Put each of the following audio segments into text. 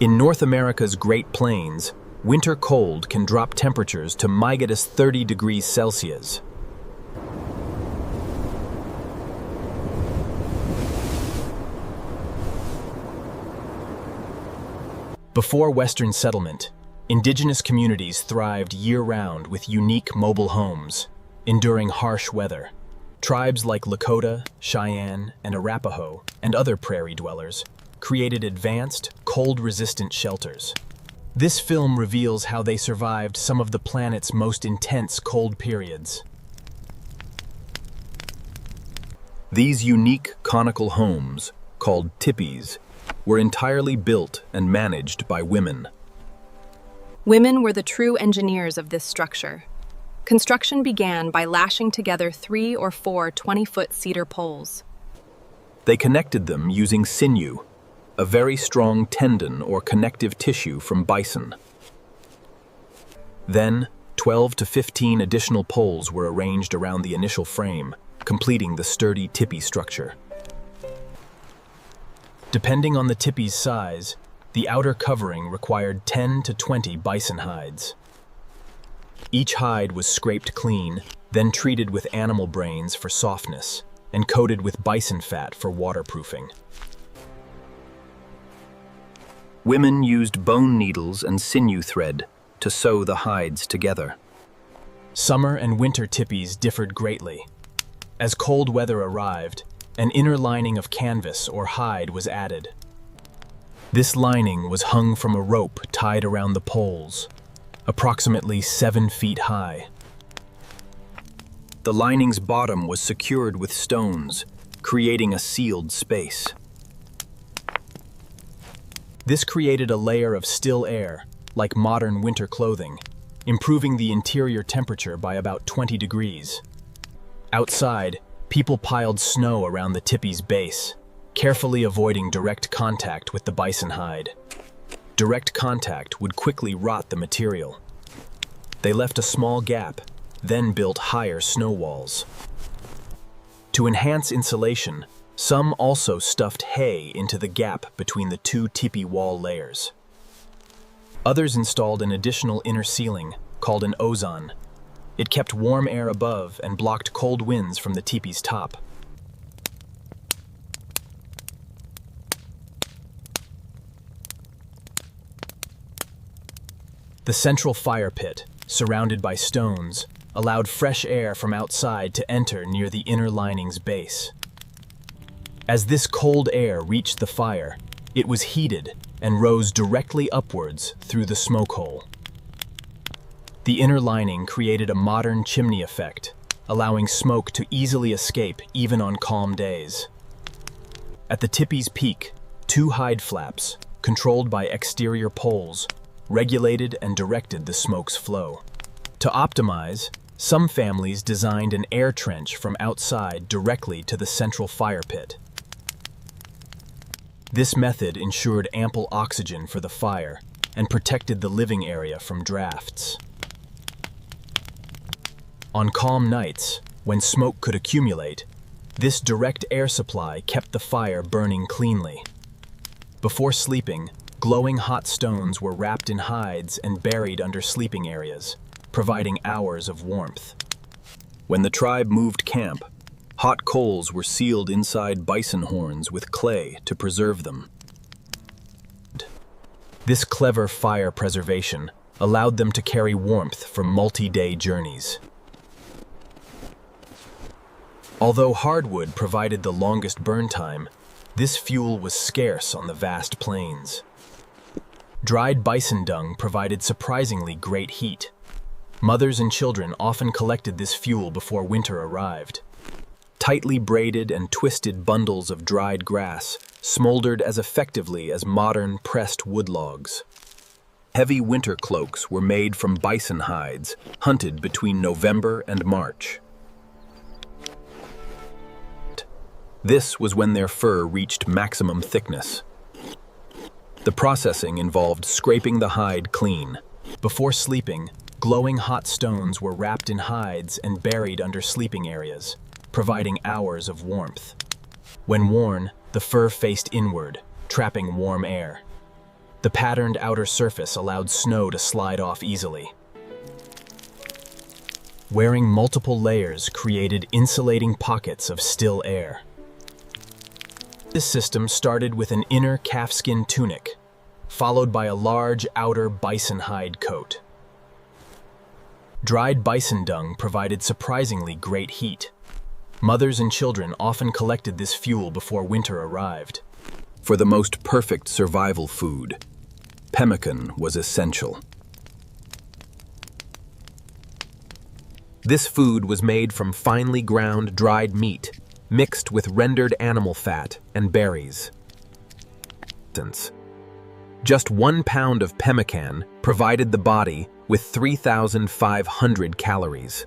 In North America's Great Plains, winter cold can drop temperatures to -30 degrees Celsius. Before Western settlement, indigenous communities thrived year-round with unique mobile homes, enduring harsh weather. Tribes like Lakota, Cheyenne, and Arapaho, and other prairie dwellers, created advanced, cold-resistant shelters. This film reveals how they survived some of the planet's most intense cold periods. These unique conical homes, called tipis, were entirely built and managed by women. Women were the true engineers of this structure. Construction began by lashing together 3 or 4 20-foot cedar poles. They connected them using sinew, a very strong tendon or connective tissue from bison. Then, 12 to 15 additional poles were arranged around the initial frame, completing the sturdy tipi structure. Depending on the tipi's size, the outer covering required 10 to 20 bison hides. Each hide was scraped clean, then treated with animal brains for softness, and coated with bison fat for waterproofing. Women used bone needles and sinew thread to sew the hides together. Summer and winter tipis differed greatly. As cold weather arrived, an inner lining of canvas or hide was added. This lining was hung from a rope tied around the poles, approximately 7 feet high. The lining's bottom was secured with stones, creating a sealed space. This created a layer of still air, like modern winter clothing, improving the interior temperature by about 20 degrees. Outside, people piled snow around the tipi's base, carefully avoiding direct contact with the bison hide. Direct contact would quickly rot the material. They left a small gap, then built higher snow walls. To enhance insulation, some also stuffed hay into the gap between the 2 tipi wall layers. Others installed an additional inner ceiling, called an ozon. It kept warm air above and blocked cold winds from the tipi's top. The central fire pit, surrounded by stones, allowed fresh air from outside to enter near the inner lining's base. As this cold air reached the fire, it was heated and rose directly upwards through the smoke hole. The inner lining created a modern chimney effect, allowing smoke to easily escape even on calm days. At the tipi's peak, 2 hide flaps, controlled by exterior poles, regulated and directed the smoke's flow. To optimize, some families designed an air trench from outside directly to the central fire pit. This method ensured ample oxygen for the fire and protected the living area from drafts. On calm nights, when smoke could accumulate, this direct air supply kept the fire burning cleanly. Before sleeping, glowing hot stones were wrapped in hides and buried under sleeping areas, providing hours of warmth. When the tribe moved camp, hot coals were sealed inside bison horns with clay to preserve them. This clever fire preservation allowed them to carry warmth for multi-day journeys. Although hardwood provided the longest burn time, this fuel was scarce on the vast plains. Dried bison dung provided surprisingly great heat. Mothers and children often collected this fuel before winter arrived. Tightly braided and twisted bundles of dried grass smoldered as effectively as modern pressed wood logs. Heavy winter cloaks were made from bison hides, hunted between November and March. This was when their fur reached maximum thickness. The processing involved scraping the hide clean. Before sleeping, glowing hot stones were wrapped in hides and buried under sleeping areas, providing hours of warmth. When worn, the fur faced inward, trapping warm air. The patterned outer surface allowed snow to slide off easily. Wearing multiple layers created insulating pockets of still air. This system started with an inner calfskin tunic, followed by a large outer bison hide coat. Dried bison dung provided surprisingly great heat. Mothers and children often collected this fuel before winter arrived. For the most perfect survival food, pemmican was essential. This food was made from finely ground dried meat, mixed with rendered animal fat and berries. Just 1 pound of pemmican provided the body with 3,500 calories.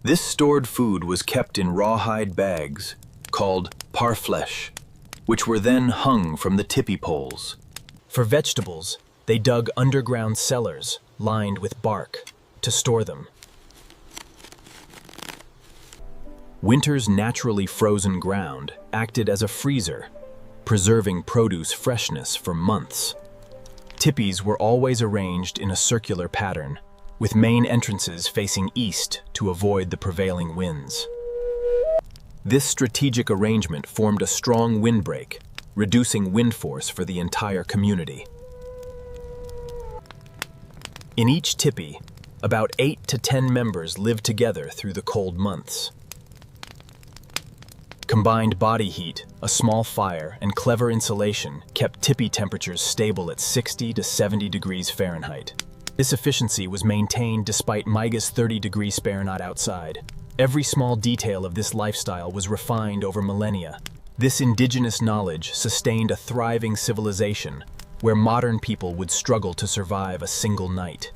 This stored food was kept in rawhide bags called parfleche, which were then hung from the tipi poles. For vegetables, they dug underground cellars lined with bark to store them. Winter's naturally frozen ground acted as a freezer, preserving produce freshness for months. Tipis were always arranged in a circular pattern, with main entrances facing east to avoid the prevailing winds. This strategic arrangement formed a strong windbreak, reducing wind force for the entire community. In each tipi, about 8 to 10 members lived together through the cold months. Combined body heat, a small fire, and clever insulation kept tipi temperatures stable at 60 to 70 degrees Fahrenheit. This efficiency was maintained despite minus 30 degrees Fahrenheit outside. Every small detail of this lifestyle was refined over millennia. This indigenous knowledge sustained a thriving civilization where modern people would struggle to survive a single night.